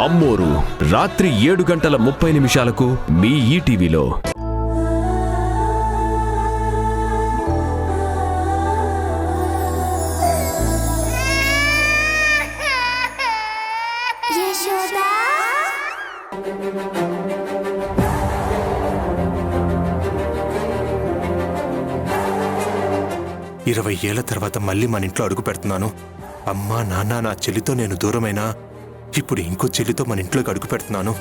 అమ్మోరు రాత్రి 7:30 మీ ఈటీవీలో. ఇరవై ఏళ్ల తర్వాత మళ్ళీ మన ఇంట్లో అడుగు పెడుతున్నాను. అమ్మా నాన్న నా చెల్లితో నేను దూరమైనా ఇప్పుడు ఇంకో చెల్లితో మన ఇంట్లోకి అడుగు పెడుతున్నాను.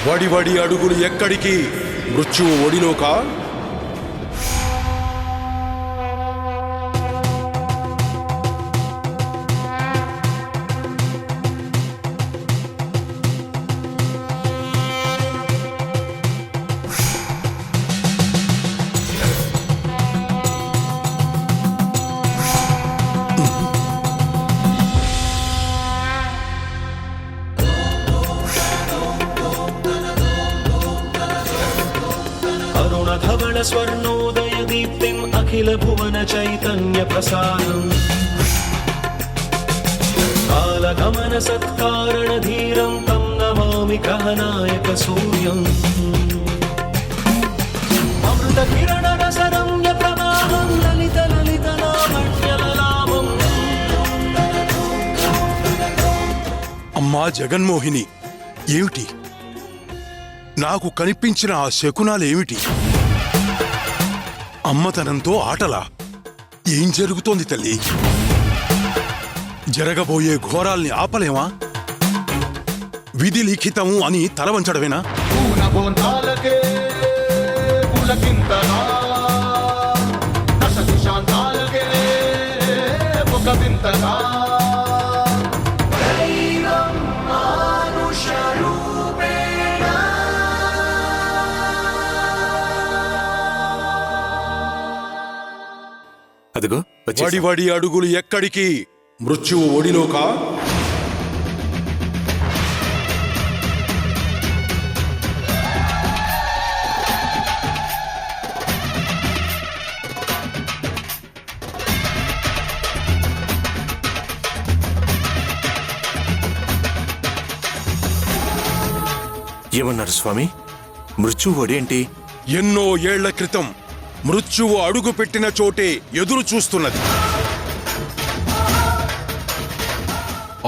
వడి వడి అడుగులు ఎక్కడికి? మృత్యువు ఒడిలోకా? धवल स्वर्णोदय दीप्तिम् अखिल भुवन चैतन्य प्रसारम् कालगमन सत्कारण धीरं तं नमामि ग्रहनायक सूर्यम् अमृत किरण रसरम्य प्रवाहं ललित ललित लावण्यललामम्. అమ్మా జగన్మోహిని, ఏమిటి నాకు కనిపించిన ఆ శకునాలేమిటి? అమ్మతనంతో ఆటలా? ఏం జరుగుతోంది తల్లి? జరగబోయే ఘోరాల్ని ఆపలేమా? విధి లిఖితము అని తలవంచడమేనా? అదిగో వడి వడి అడుగులు ఎక్కడికి? మృత్యువు ఒడిలోకా? ఏమన్నారు స్వామి? మృత్యువు ఒడి ఏంటి? ఎన్నో ఏళ్ల క్రితం మృత్యువు అడుగు పెట్టిన చోటే ఎదురు చూస్తున్నది.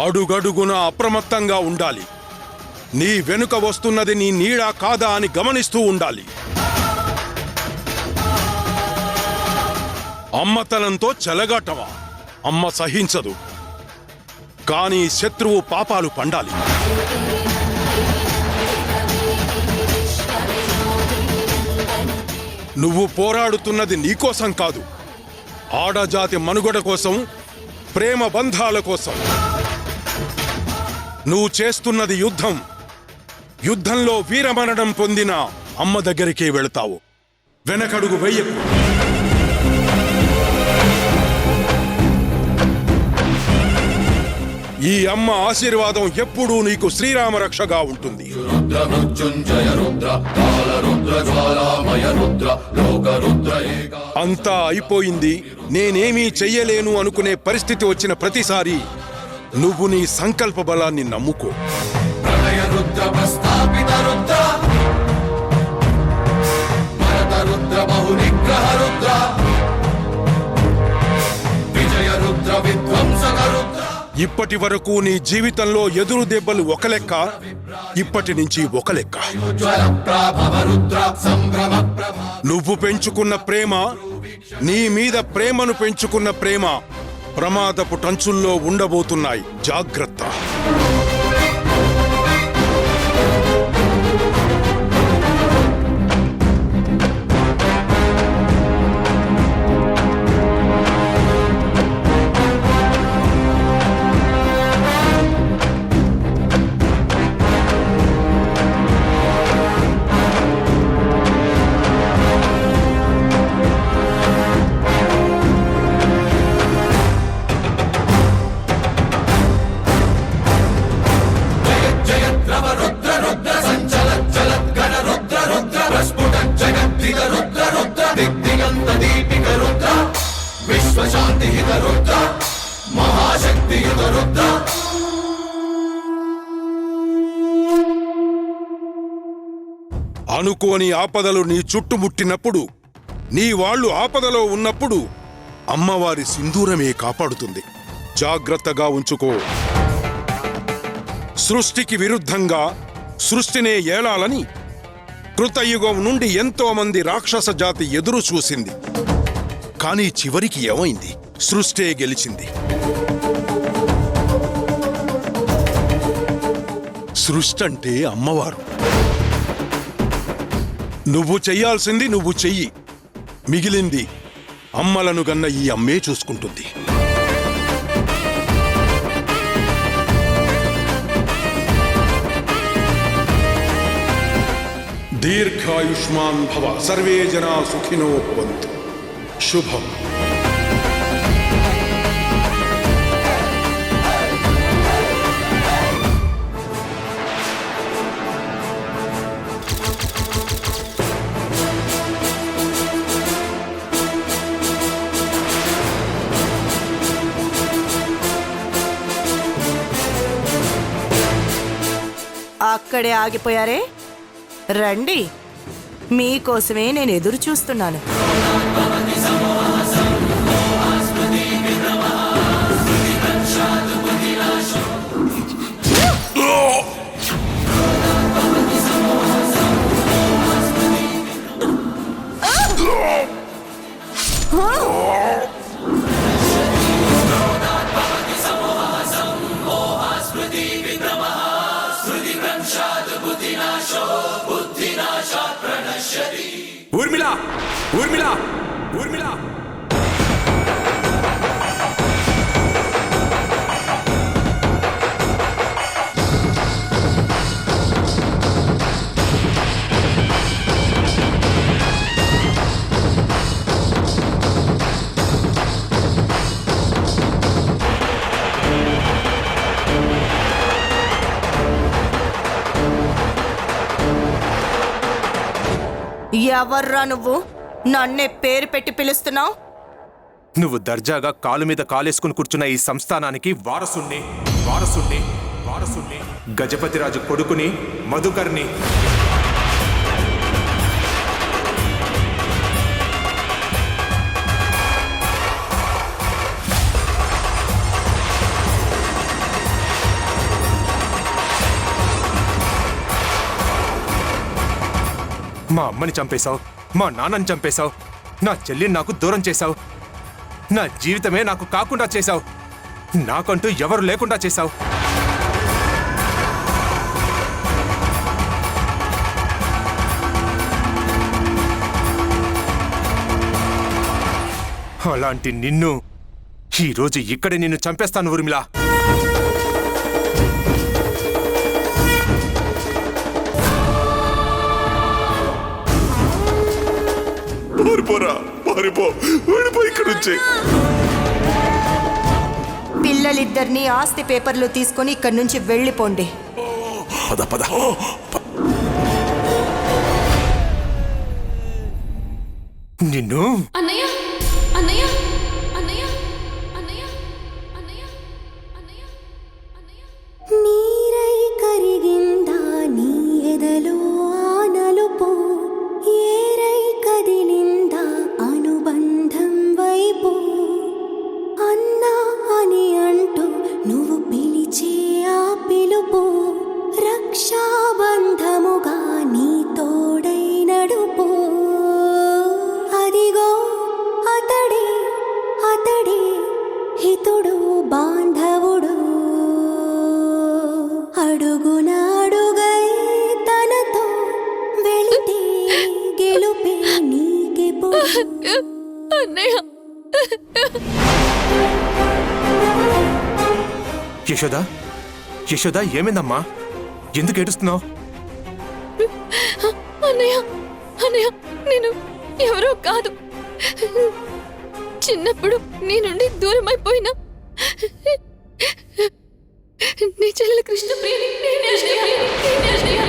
అడుగడుగున అప్రమత్తంగా ఉండాలి. నీ వెనుక వస్తున్నది నీ నీడా కాదా అని గమనిస్తూ ఉండాలి. అమ్మతనంతో చెలగాటమా? అమ్మ సహించదు. కానీ శత్రువు పాపాలు పండాలి. నువ్వు పోరాడుతున్నది నీకోసం కాదు, ఆడజాతి మనుగడ కోసం, ప్రేమ బంధాల కోసం. నువ్వు చేస్తున్నది యుద్ధం. యుద్ధంలో వీరమరణం పొందిన అమ్మ దగ్గరికే వెళతావు. వెనకడుగు వెయ్యకు. ఈ అమ్మ ఆశీర్వాదం ఎప్పుడూ నీకు శ్రీరామ రక్షగా ఉంటుంది. అంతా అయిపోయింది, నేనేమీ చెయ్యలేను అనుకునే పరిస్థితి వచ్చిన ప్రతిసారి నువ్వు నీ సంకల్ప బలాన్ని నమ్ముకో. ఇప్పటి వరకు నీ జీవితంలో ఎదురు దెబ్బలు ఒక లెక్క, ఇప్పటి నుంచి ఒక లెక్క. నువ్వు పెంచుకున్న ప్రేమ, నీ మీద ప్రేమను పెంచుకున్న ప్రేమ ప్రమాదపు టంచుల్లో ఉండబోతున్నాయి. జాగ్రత్త. అనుకోని ఆపదలు నీ చుట్టుముట్టినప్పుడు, నీ వాళ్ళు ఆపదలో ఉన్నప్పుడు అమ్మవారి సింధూరమే కాపాడుతుంది. జాగ్రత్తగా ఉంచుకో. సృష్టికి విరుద్ధంగా సృష్టినే ఏలాలని కృతయుగం నుండి ఎంతో మంది రాక్షస జాతి ఎదురు చూసింది. కానీ చివరికి ఏమైంది? సృష్టే గెలిచింది. సృష్టి అంటే అమ్మవారు. నువ్వు చెయ్యాల్సింది నువ్వు చెయ్యి. మిగిలింది అమ్మలను గన్న ఈ అమ్మే చూసుకుంటుంది. దీర్ఘాయుష్మాన్ భవ. సర్వే జనా సుఖినో భవంతు. శుభం. అక్కడే ఆగిపోయారే, రండి. మీకోసమే నేను ఎదురు చూస్తున్నాను. ఊర్మిళ, ఊర్మిళ, ఊర్మిళ. ఎవర్రా నువ్వు? నన్నే పేరు పెట్టి పిలుస్తున్నావు? నువ్వు దర్జాగా కాలు మీద కాలేసుకుని కూర్చున్న ఈ సంస్థానానికి వారసుణ్ణి, వారసుణ్ణి, వారసుణ్ణి, గజపతిరాజు కొడుకుని, మధుకర్ని. మా అమ్మని చంపేశావు, మా నాన్నని చంపేశావు, నా చెల్లిని నాకు దూరం చేశావు, నా జీవితమే నాకు కాకుండా చేశావు, నాకంటూ ఎవరు లేకుండా చేశావు. అలాంటి నిన్ను ఈరోజు ఇక్కడే నిన్ను చంపేస్తాను ఊర్మిళ. పిల్లలిద్దరినీ ఆస్తి పేపర్లు తీసుకొని ఇక్కడి నుంచి వెళ్ళిపోండి. పద పద. నిన్ను అన్నయ్య అన్నయ్య అన్నయ్య అన్నయ్య అన్నయ్య అన్నయ్య అన్నయ్య నీరై కరిగిందా నీ ఎదలో ఆనలుపో, ఏరై కదిలిందా అనుబంధం వైపు, అన్నా అని అంటూ నువ్వు పిలిచే ఆ పిలుపు, రక్షాబంధముగా నీ తోడై నడుపు. అదిగో అతడే అతడే హితుడు బాంధవుడు, అడుగున అడుగై తనతో వెళితే గెలుపే నీకెప్పుడు. అన్నయ్య యశోదా, యశోదా, ఏమైందమ్మా? ఎందుకు ఏడుస్తున్నావు? అన్నయ్య అన్నయ్య నేను ఎవరో కాదు. చిన్నప్పుడు నీ నుండి దూరం అయిపోయినా నీ చెల్లెలు కృష్ణప్రియని నేనే అన్నయ్య, నేనే అన్నయ్య,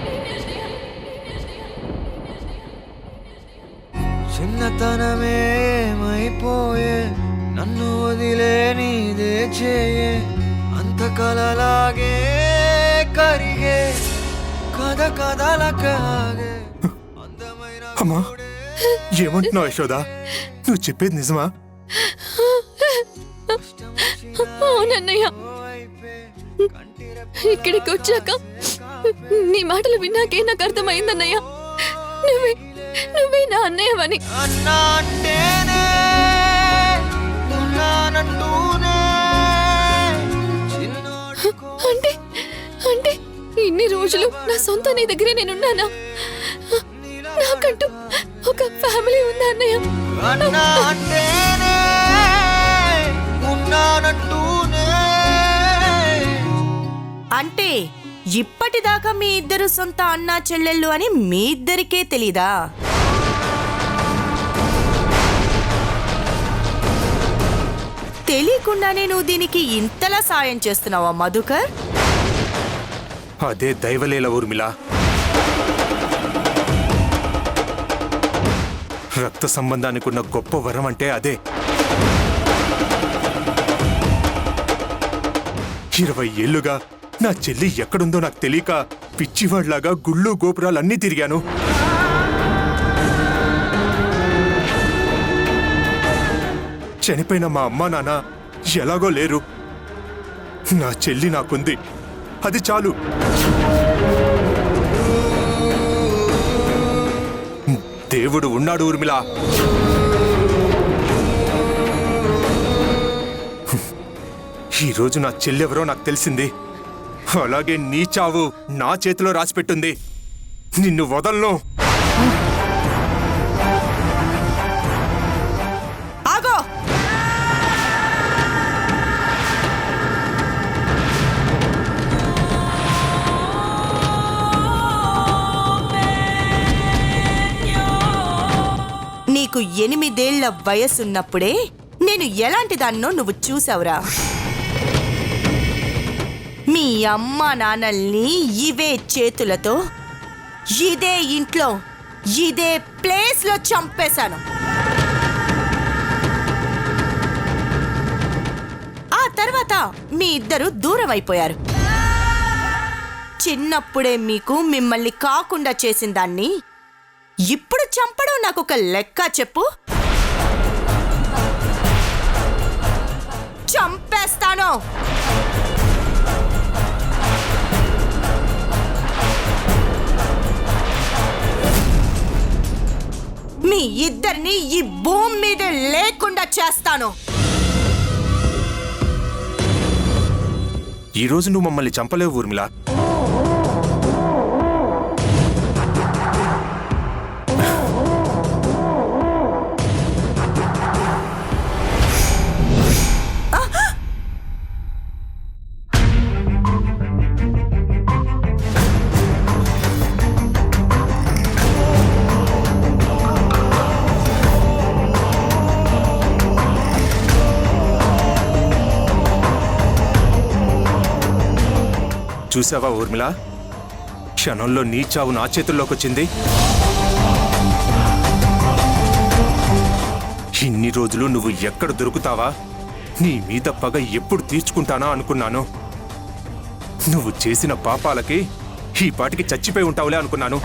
నేనే అన్నయ్య, నేనే అన్నయ్య. చిన్నతనమేమైపోయే నన్ను వదిలే నీదే చేయే అంత కలలాగే కరిగే కథ కథలకాగే అందమైన అమ్మా ఏమంటున్నావు యశోద? నువ్వు చెప్పేది నిజమా? అవునన్నయ్య, ఇక్కడికి వచ్చాక నీ మాటలు విన్నాకే నాకు అర్థమైందన్నయ్య, నువ్వే నా అన్నయ్యవని. అన్నా అంటేనే ఉన్నానంటూనే అంటే అంటే ఇన్ని రోజులు నా సొంత నీ దగ్గరే నేనున్నానా? నాకంటూ ఒక ఫ్యామిలీ ఉందా అన్నయ్య? అన్నా అంటేనే ఉన్నానంటూనే. అంటే ఇప్పటిదాకా మీ ఇద్దరు సొంత అన్నా చెల్లెళ్ళు అని మీ ఇద్దరికే తెలీదా? తెలియకుండానే నువ్వు దీనికి ఇంతలా సాయం చేస్తున్నావా మధుకర్? అదే దైవలీల ఊర్మిళ. రక్త సంబంధానికి ఉన్న గొప్ప వరం అంటే అదే. 20 ఏళ్లుగా నా చెల్లి ఎక్కడుందో నాకు తెలియక పిచ్చివాళ్లాగా గుళ్ళు గోపురాలన్నీ తిరిగాను. చనిపోయిన మా అమ్మా నాన్న ఎలాగో లేరు. నా చెల్లి నాకుంది, అది చాలు. దేవుడు ఉన్నాడు ఊర్మిళ. ఈరోజు నా చెల్లెవరో నాకు తెలిసింది. అలాగే నీ చావు నా చేతిలో రాసిపెట్టుంది. నిన్ను వదలను. ఆగో! నీకు 8 ఏళ్ల వయసున్నప్పుడే నేను ఎలాంటి దాన్నో నువ్వు చూసావురా. మీ అమ్మా నాన్నల్ని ఇవే చేతులతో ఇదే ఇంట్లో ఇదే ప్లేస్లో చంపేశాను. ఆ తర్వాత మీ ఇద్దరు దూరం అయిపోయారు. చిన్నప్పుడే మీకు మిమ్మల్ని కాకుండా చేసిన దాన్ని ఇప్పుడు చంపడం నాకు ఒక లెక్క చెప్పు. చంపేస్తాను. మీ ఇద్దరిని ఈ భూమి మీద లేకుండా చేస్తాను. ఈ రోజు నువ్వు మమ్మల్ని చంపలేవు ఊర్మిళ. చూసావా ఊర్మిళ, క్షణంలో నీ చావు నా చేతుల్లోకి వచ్చింది. ఇన్ని రోజులు నువ్వు ఎక్కడ దొరుకుతావా, నీ మీద పగ ఎప్పుడు తీర్చుకుంటానా అనుకున్నాను. నువ్వు చేసిన పాపాలకి ఈ పాటికి చచ్చిపోయి ఉంటావులే అనుకున్నాను.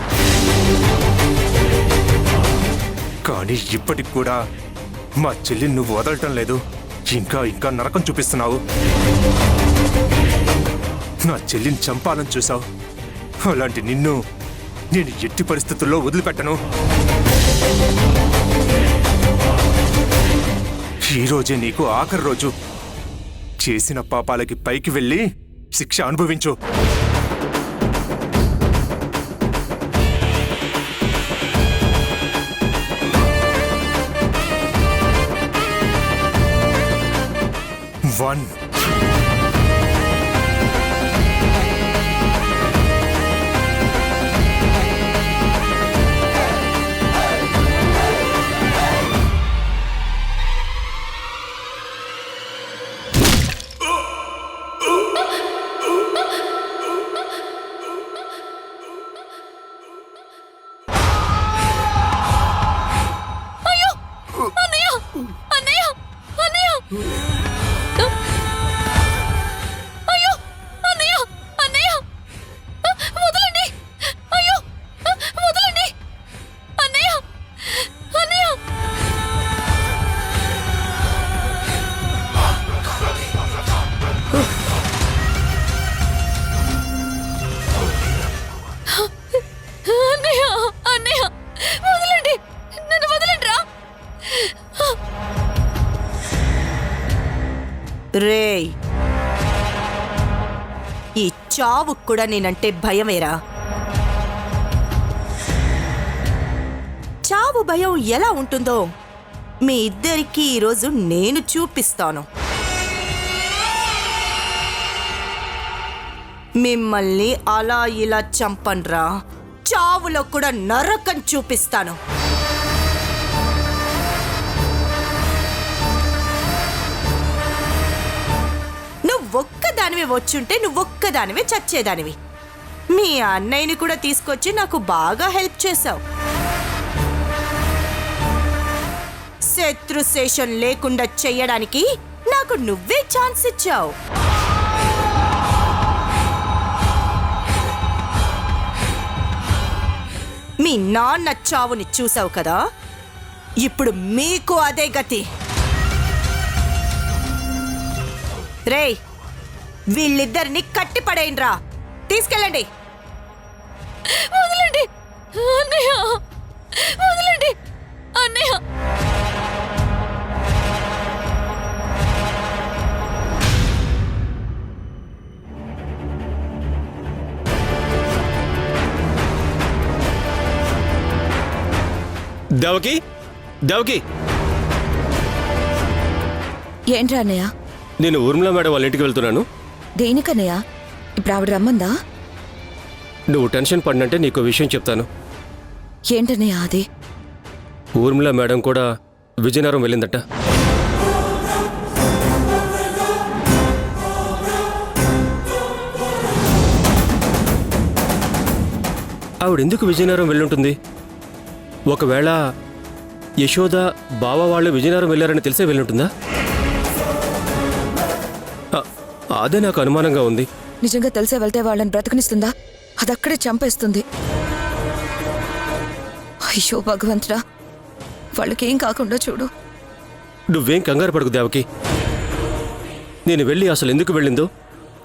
కానీ ఇప్పటికి కూడా మా చెల్లిని నువ్వు వదలటం లేదు. ఇంకా ఇంకా నరకం చూపిస్తున్నావు. నా చెల్లిని చంపాలని చూసావు. అలాంటి నిన్ను నేను ఎట్టి పరిస్థితుల్లో వదిలిపెట్టను. ఈరోజే నీకు ఆఖరి రోజు. చేసిన పాపాలకి పైకి వెళ్ళి శిక్ష అనుభవించు. వన్. రేయ్, ఈ చావుకు కూడా నేనంటే భయమేరా? చావు భయం ఎలా ఉంటుందో మీ ఇద్దరికీ ఈరోజు నేను చూపిస్తాను. మిమ్మల్ని అలా ఇలా చంపన్రా, చావులో కూడా నరకం చూపిస్తాను. నువ్వొక్కదానివే వచ్చుంటే నువ్వొక్కదానివే చచ్చేదానివి. మీ అన్నయ్యని కూడా తీసుకొచ్చి నాకు బాగా హెల్ప్ చేశావు. శత్రుశేషం లేకుండా చెయ్యడానికి నాకు నువ్వే ఛాన్స్ ఇచ్చావు. మీ నాన్న చావుని చూసావు కదా, ఇప్పుడు మీకు అదే గతి. రేయ్, వీళ్ళిద్దరిని కట్టిపడేయండ్రా, తీసుకెళ్ళండి. వదలండి అన్నయ్య, వదలండి అన్నయ్య. దేవకి, దేవకి, ఏంట్రా అన్నయ్య? నేను ఊర్మిళ మేడం వాళ్ళ ఇంటికి వెళ్తున్నాను. దేనికన్నయ్య? ఇప్పుడు ఆవిడ రమ్మందా? నువ్వు టెన్షన్ పడినంటే నీకు విషయం చెప్తాను. ఏంటన్నయ్య అది? ఊర్మిళ మేడం కూడా విజయనగరం వెళ్ళిందట. ఆవిడెందుకు విజయనగరం వెళ్ళుంటుంది? ఒకవేళ యశోద బావ వాళ్ళు విజయనగరం వెళ్ళారని తెలిసే వెళ్ళుంటుందా? అదే నాకు అనుమానంగా ఉంది. నిజంగా తెలిసే వెళ్తే వాళ్ళని బ్రతకనిస్తుందా? అదక్కడే చంపేస్తుంది. అయ్యో భగవంతుడా, వాళ్ళకేం కాకుండా చూడు. నువ్వేం కంగారు పడకు దేవకి. నేను వెళ్ళి అసలు ఎందుకు వెళ్ళిందో,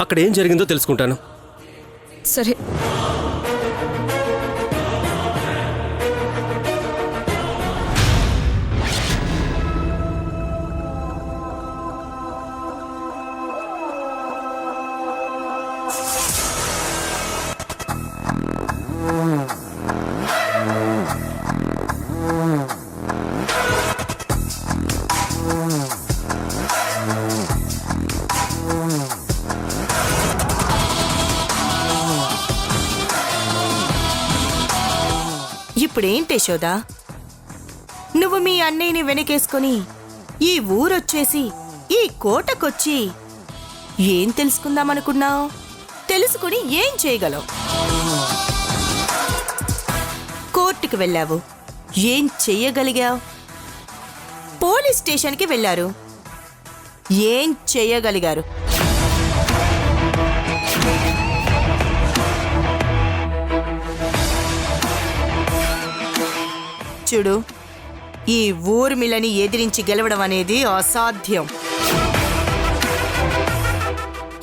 అక్కడ ఏం జరిగిందో తెలుసుకుంటాను. సరే. ఇప్పుడేంటి యశోదా, నువ్వు మీ అన్నయ్యని వెనకేసుకొని ఈ ఊరొచ్చేసి ఈ కోటకొచ్చి ఏం తెలుసుకుందామనుకున్నావు? తెలుసుకుని ఏం చేయగలవు? కోర్టుకి వెళ్ళావు, ఏం చెయ్యగలిగావు? పోలీస్ స్టేషన్కి వెళ్ళారు, ఏం చెయ్యగలిగారు? చూడు, ఈ ఊర్మిళని ఎదిరించి గెలవడం అనేది అసాధ్యం.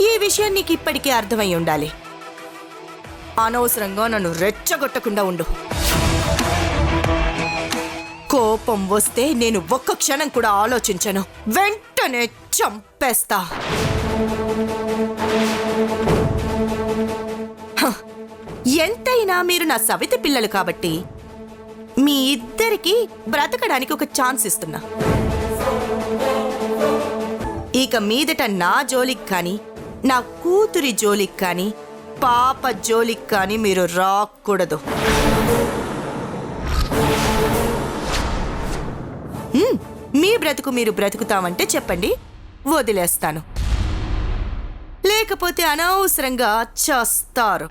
ఈ విషయం నీకు ఇప్పటికే అర్థమై ఉండాలి. అనవసరంగా నన్ను రెచ్చగొట్టకుండా ఉండు. కోపం వస్తే నేను ఒక్క క్షణం కూడా ఆలోచించను, వెంటనే చంపేస్తా. ఎంతైనా మీరు నా సవితి పిల్లలు కాబట్టి మీ ఇద్దరికి బ్రతకడానికి ఒక ఛాన్స్ ఇస్తున్నా. ఇక మీదట నా జోలికి కానీ, నా కూతురి జోలికి కానీ, పాప జోలికి కానీ మీరు రాకూడదు. మీ బ్రతుకు మీరు బ్రతుకుతామంటే చెప్పండి, వదిలేస్తాను. లేకపోతే అనవసరంగా చస్తారు.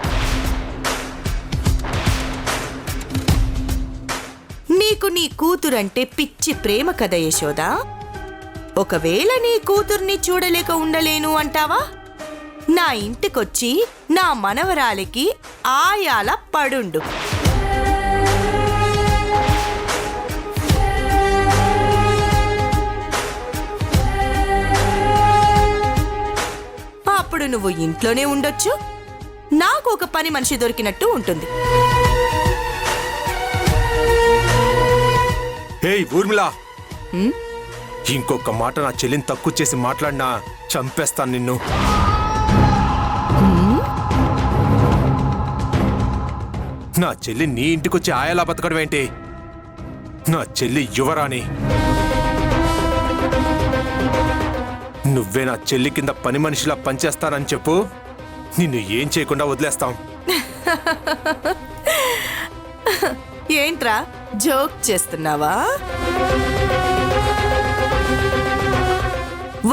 నీకు నీ కూతురంటే పిచ్చి ప్రేమ కదా యశోదా? ఒకవేళ నీ కూతుర్ని చూడలేక ఉండలేను అంటావా? నా ఇంటికొచ్చి నా మనవరాలికి ఆయాల పడుండు. అప్పుడు నువ్వు ఇంట్లోనే ఉండొచ్చు, నాకు ఒక పని మనిషి దొరికినట్టు ఉంటుంది. ఏయ్ ఊర్మిళ, ఇంకొక మాట నా చెల్లిని తక్కువ చేసి మాట్లాడినా చంపేస్తాను నిన్ను. నా చెల్లి నీ ఇంటికొచ్చి ఆయాలా బతకడం ఏంటి? నా చెల్లి యువరాణి. నువ్వే నా చెల్లి కింద పని మనిషిలా పనిచేస్తానని చెప్పు, నిన్ను ఏం చేయకుండా వదిలేస్తాం. ఏంట్రా జోక్ చేస్తున్నావా?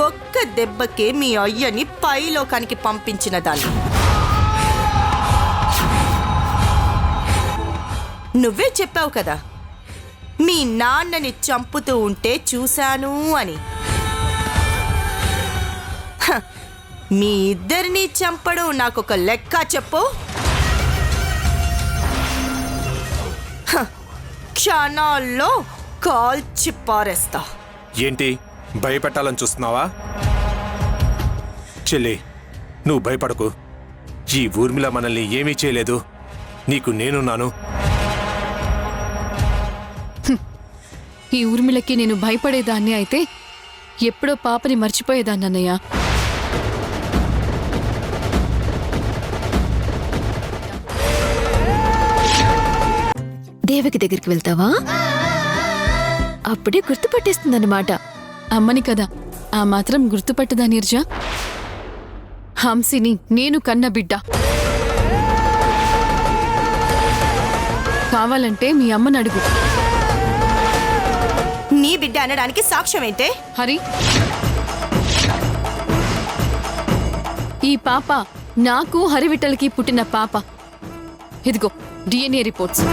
ఒక్క దెబ్బకే మీ అయ్యని పైలోకానికి పంపించిన దాన్ని నువ్వే చెప్పావు కదా, మీ నాన్నని చంపుతూ ఉంటే చూశాను అని. హ, మీ ఇద్దరిని చంపడం నాకొక లెక్క చెప్పు. హ, క్షణాల్లో కాల్చి పారేస్తా. ఏంటి భయపెట్టాలని చూస్తున్నావా? చెల్లి, నువ్వు భయపడకు. ఈ ఊర్మిళ మనల్ని ఏమీ చేయలేదు. నీకు నేనున్నాను. ఈ ఊర్మిళకి నేను భయపడేదాన్ని అయితే ఎప్పుడో పాపని మర్చిపోయేదాన్ని అన్నయ్య. దేవకి దగ్గరికి వెళ్తావా? అప్పుడే గుర్తుపట్టేస్తుందన్నమాట. అమ్మని కదా, ఆ మాత్రం గుర్తుపట్టదా నీర్జ? హంసిని నేను కన్న బిడ్డ. కావాలంటే మీ అమ్మని అడుగు. నీ బిడ్డ అనడానికి సాక్ష్యం ఏంటే? హరి, ఈ పాప నాకు హరివిట్టలకి పుట్టిన పాప. ఇదిగో DNA రిపోర్ట్స్.